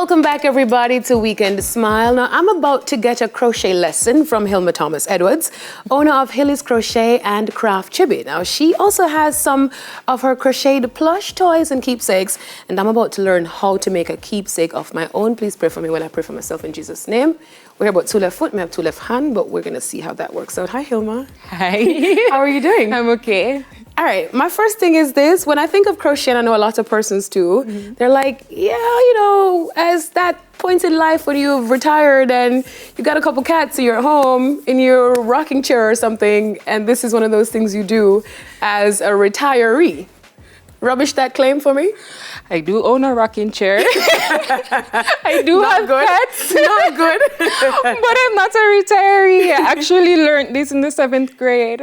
Welcome back, everybody, to Weekend Smile. Now, I'm about to get a crochet lesson from Hilma Thomas Edwards, owner of Hilly's Crochet and Craft Chibi. Now, she also has some of her crocheted plush toys and keepsakes, and I'm about to learn how to make a keepsake of my own. Please pray for me while I pray for myself in Jesus' name. We're about 2 left foot, we have 2 left hand, but we're gonna see how that works out. Hi, Hilma. Hi. How are you doing? I'm okay. All right, my first thing is this. When I think of crochet, and I know a lot of persons too, they're like, yeah, you know, as that point in life when you've retired and you got a couple cats and you're at home in your rocking chair or something, and this is one of those things you do as a retiree. Rubbish that claim for me? I do own a rocking chair. I do have pets. Not good. But I'm not a retiree. I actually learned this in the 7th grade.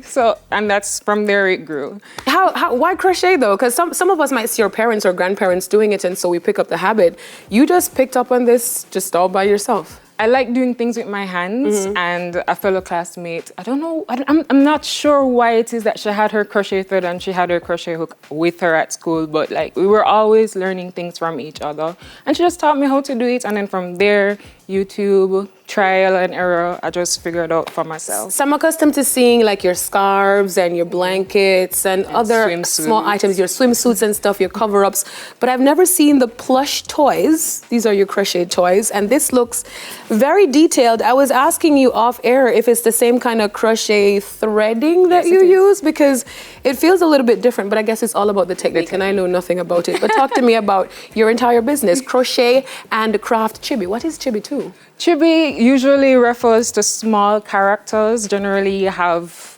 So, and that's from there it grew. Why crochet though? Because some of us might see our parents or grandparents doing it, and so we pick up the habit. You just picked up on this just all by yourself. I like doing things with my hands, and a fellow classmate, I don't know, I'm not sure why it is that she had her crochet thread and she had her crochet hook with her at school, but like we were always learning things from each other. And she just taught me how to do it, and then from there, YouTube, trial and error, I just figured out for myself. So I'm accustomed to seeing like your scarves and your blankets and other small items, your swimsuits and stuff, your cover-ups, but I've never seen the plush toys. These are your crochet toys, and this looks very detailed. I was asking you off air if it's the same kind of crochet threading that you use, because it feels a little bit different, but I guess it's all about the technique, and I know nothing about it. But talk to me about your entire business, Crochet and Craft Chibi. What is Chibi too? Chibi usually refers to small characters. Generally, you have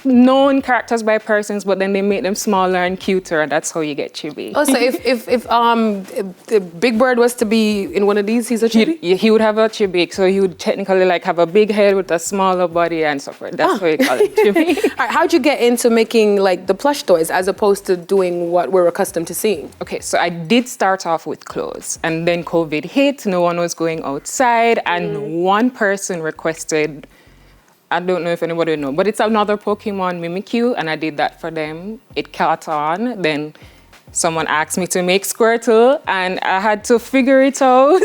known characters by persons, but then they make them smaller and cuter, and that's how you get chibi. Oh, so if Big Bird was to be in one of these, he's a chibi? He would have a chibi, so he would technically like have a big head with a smaller body and so forth. That's why you call it chibi. All right, how'd you get into making like the plush toys as opposed to doing what we're accustomed to seeing? Okay, so I did start off with clothes, and then COVID hit, no one was going outside, and one person requested, I don't know if anybody knows, but it's another Pokemon Mimikyu, and I did that for them. It caught on. Then someone asked me to make Squirtle, and I had to figure it out,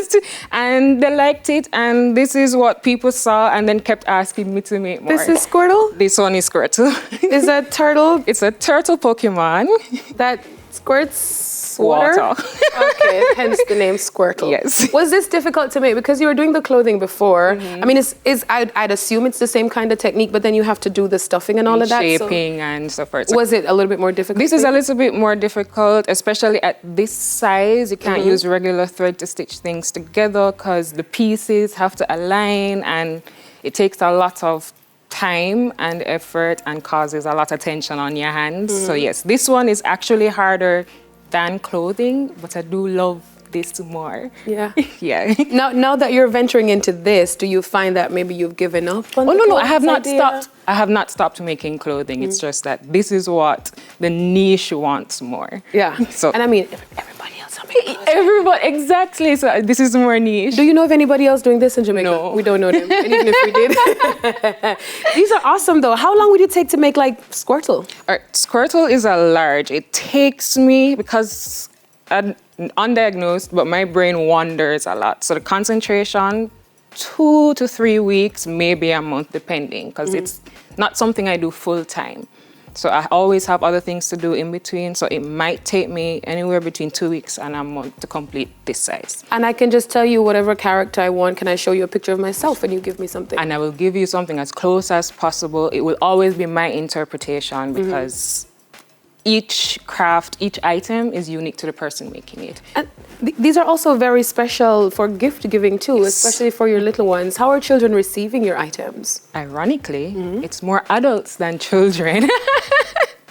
and they liked it, and this is what people saw, and then kept asking me to make more. This is Squirtle? This one is Squirtle. Is a turtle? It's a turtle Pokemon. That squirts water? Okay, hence the name Squirtle. Yes. Was this difficult to make? Because you were doing the clothing before. I mean, I'd assume it's the same kind of technique, but then you have to do the stuffing and all of that. Shaping and so forth. Was it a little bit more difficult? This is a little bit more difficult, especially at this size. You can't use regular thread to stitch things together because the pieces have to align, and it takes a lot of time and effort and causes a lot of tension on your hands. So yes, this one is actually harder than clothing, but I do love this more. Yeah. Yeah. Now that you're venturing into this, do you find that maybe you've given up on no, I have not stopped. I have not stopped making clothing. It's just that this is what the niche wants more. Yeah. So, and I mean, everybody else. Everybody, exactly. So this is more niche. Do you know of anybody else doing this in Jamaica? No. We don't know them. And even if we did. These are awesome though. How long would it take to make like Squirtle? All right, Squirtle is a large. It takes me, because I'm undiagnosed, but my brain wanders a lot. So the concentration, 2 to 3 weeks, maybe a month, depending, because it's not something I do full time. So I always have other things to do in between. So it might take me anywhere between 2 weeks and a month to complete this size. And I can just tell you whatever character I want. Can I show you a picture of myself and you give me something? And I will give you something as close as possible. It will always be my interpretation, because each craft, each item is unique to the person making it. And these are also very special for gift giving too, especially for your little ones. How are children receiving your items? Ironically, it's more adults than children.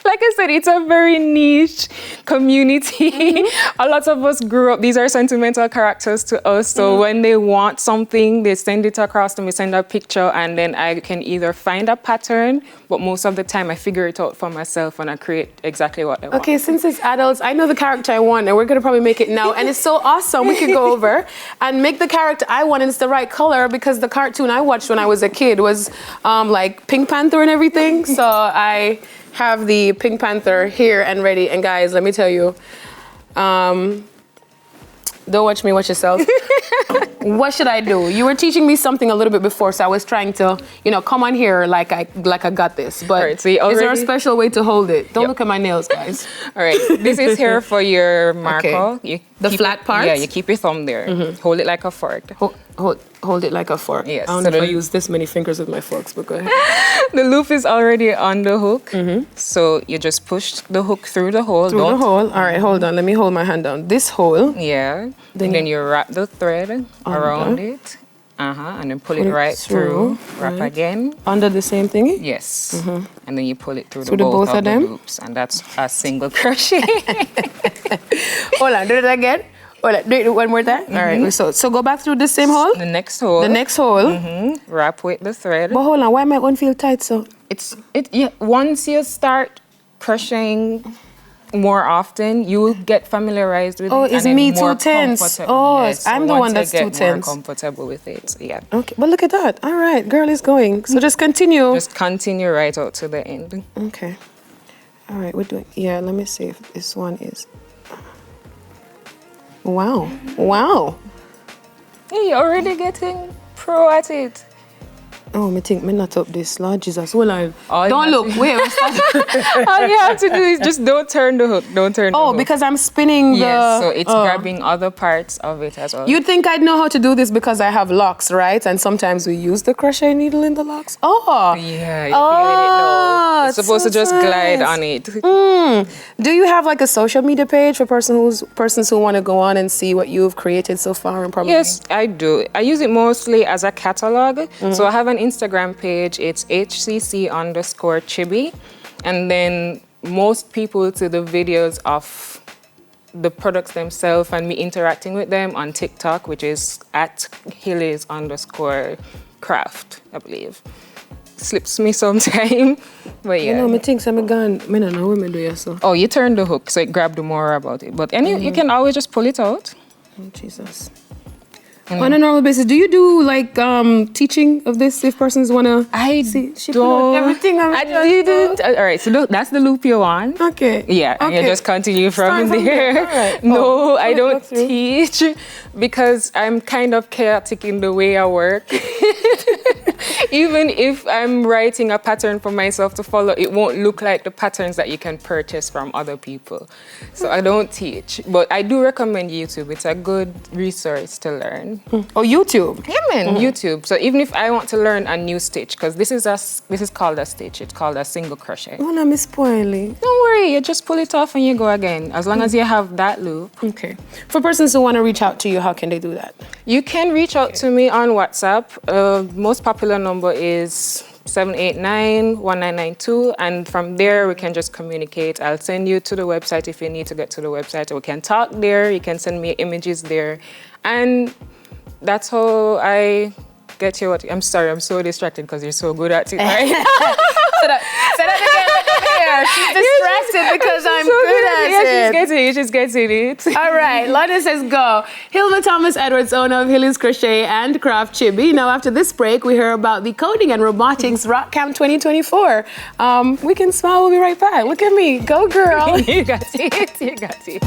Like I said, it's a very niche community. A lot of us grew up, these are sentimental characters to us. So when they want something, they send it across to me, send a picture, and then I can either find a pattern, but most of the time I figure it out for myself and I create exactly what I want. Okay, since it's adults, I know the character I want, and we're gonna probably make it now. And it's so awesome. We could go over and make the character I want, and it's the right color, because the cartoon I watched when I was a kid was like Pink Panther and everything. So I have the Pink Panther here and ready. And guys, let me tell you, Don't watch me, watch yourself. What should I do? You were teaching me something a little bit before, so I was trying to, come on here like I got this. But Right, so is there a special way to hold it? Don't look at my nails, guys. All right, this is here for your marker. Okay. The flat part? Yeah, you keep your thumb there. Hold it like a fork. Hold it like a fork. Yes. I don't know if I use this many fingers with my forks, but go ahead. The loop is already on the hook, so you just push the hook through the hole. Through the hole. All right, hold on. Let me hold my hand down. This hole. Yeah. Then you wrap the thread around it. And then pull it right through. Wrap again. Under the same thingy? Yes. And then you pull it through the both of them? the loops, and that's a single crochet. Hold on, do it again. Hold on, do it one more time. All right, so go back through the same hole. The next hole. The next hole. Wrap with the thread. But hold on, why am I going to feel tight so? Once you start crocheting more often, you will get familiarized with it. Oh, it's me too tense. Oh, yes, I'm the one that's too tense. More comfortable with it. So yeah. Okay, but look at that. All right, girl is going. So just continue. Just continue right out to the end. Okay. All right, we're doing. Yeah, let me see if this one is. Wow. Wow. Hey, you're already getting pro at it. Oh, me think me not up this, Lord Jesus. Hold on. All don't look. Wait. All you have to do is just don't turn the hook. Don't turn the hook. Oh, because I'm spinning the... Yes, so it's grabbing other parts of it as well. You'd think I'd know how to do this because I have locks, right? And sometimes we use the crochet needle in the locks. Oh. Yeah, you're feeling it now. It's supposed to just glide on it. Do you have like a social media page for persons who want to go on and see what you've created so far? And probably... Yes, I do. I use it mostly as a catalog. So I have an Instagram page. It's HCC_Chibi. And then most people to the videos of the products themselves and me interacting with them on TikTok, which is at Hillies_craft, I believe. Slips me sometime, but yeah. You know, me think I'm gone. Me don't know what me do so. Oh, you turn the hook, so it grabbed more about it. But you can always just pull it out. Oh, Jesus. On a normal basis, do you do like teaching of this if persons want to see? She don't. Everything I didn't. All right, so that's the loop you want. Okay. Yeah, and you just continue from there. Right. No, I don't teach because I'm kind of chaotic in the way I work. Even if I'm writing a pattern for myself to follow, it won't look like the patterns that you can purchase from other people. So I don't teach, but I do recommend YouTube. It's a good resource to learn. Oh, YouTube? Yeah, man, YouTube. So even if I want to learn a new stitch, because this is called a stitch. It's called a single crochet. Oh, no, Miss Spoily. Don't worry, you just pull it off and you go again, as long as you have that loop. Okay. For persons who want to reach out to you, how can they do that? You can reach out to me on WhatsApp. Most popular number is 789-1992, and from there we can just communicate. I'll send you to the website if you need to get to the website. We can talk there. You can send me images there, and that's how I get you. I'm sorry, I'm so distracted because you're so good at it. Right? Say that again. She's distracted because I'm so good at it. She's getting it. All right, Lana says go. Hilma Thomas Edwards, owner of Hillies Crochet and Craft Chibi. Now, after this break, we hear about the Coding and Robotics Rock Camp 2024. We can smile. We'll be right back. Look at me. Go, girl. You got it. You got it.